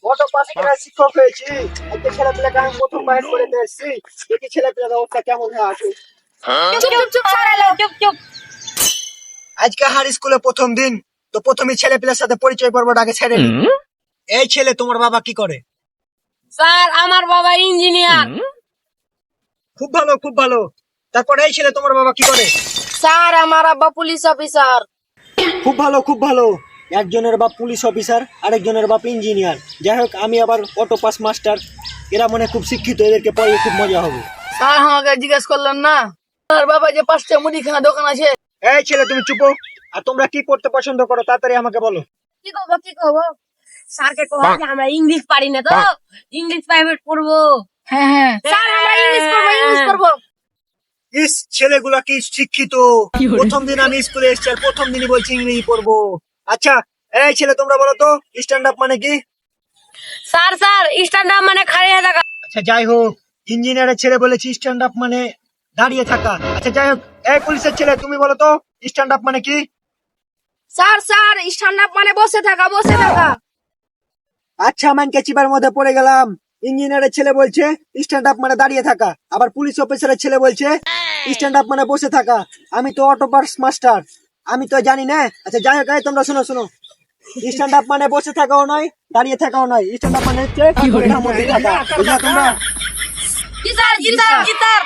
Auto pass করার শিক্ষক হয়েছি। একটা ছেলেপিলাকে আমি প্রথম বাইর করে দিয়ে এসেছি। দেখি ছেলেপিলার অবস্থা কেমন হয়ে আছে। চুপ চুপ চুপ স্যার এলো, চুপ চুপ। আজকে হার স্কুলে প্রথম দিন, তো প্রথমেই ছেলেপিলার সাথে পরিচয় পর্বটা আগে ছেড়ে নি। এই ছেলে, তোমার বাবা কি করে? স্যার আমার বাবা ইঞ্জিনিয়ার। খুব ভালো, খুব ভালো। তারপর এই ছেলে, তোমার বাবা কি করে? স্যার আমার আব্বা পুলিশ অফিসার। খুব ভালো, খুব ভালো। একজনের বাপ পুলিশ অফিসার, আরেকজনের বাপ ইঞ্জিনিয়ার। যাই হোক, আমি আবার অটো পাস মাস্টার। এরা মনে খুব শিক্ষিত, এদেরকে পড়ে খুব মজা হবে। স্যার আমাকে জিজ্ঞেস করলেন না আর বাবা যে 5টা মুদিখানা দোকান আছে। এই ছেলে, তুমি চুপ। আর তোমরা কি পড়তে পছন্দ করো তাড়াতাড়ি আমাকে বলো। কি করবো কি করবো? স্যারকে কহ যে আমরা ইংলিশ পারি না, তো ইংলিশ প্রাইভেট পড়বো। হ্যাঁ হ্যাঁ স্যার আমরা ইংলিশ করবো, ইংলিশ করবো। ইস, ছেলেগুলা কি শিক্ষিত! প্রথম দিন আমি স্কুলে এসেছি আর প্রথম দিনই বলছি ইংরেজি পড়বো। আচ্ছা, এই ছেলে, তোমরা বলো তো স্ট্যান্ড আপ মানে কি? স্যার স্যার স্ট্যান্ড আপ মানে খাড়িয়ে থাকা। আচ্ছা যাই হোক, ইঞ্জিনিয়ারের ছেলে বলেছি স্ট্যান্ড আপ মানে দাঁড়িয়ে থাকা। আচ্ছা যাই হোক, এই পুলিশের ছেলে, তুমি বলো তো স্ট্যান্ড আপ মানে কি? স্যার স্যার স্ট্যান্ড আপ মানে বসে থাকা, বসে থাকা। আচ্ছা, মানকে চিবার মধ্যে পড়ে গেলাম। ইঞ্জিনিয়ারের ছেলে বলছে স্ট্যান্ড আপ মানে দাঁড়িয়ে থাকা, আবার পুলিশ অফিসারের ছেলে বলছে স্ট্যান্ড আপ মানে বসে থাকা। আমি তো অটো পাস মাস্টার, আমি তো জানি না। আচ্ছা যাই হোক, এই তোমরা শোনো শোনো, স্ট্যান্ড আপ মানে বসে থাকাও নয়, দাঁড়িয়ে থাকাও নয়। স্ট্যান্ড আপ মানে হচ্ছে এটার মধ্যে থাকা। বুঝলা তোমরা? জি স্যার, জি স্যার, জি স্যার।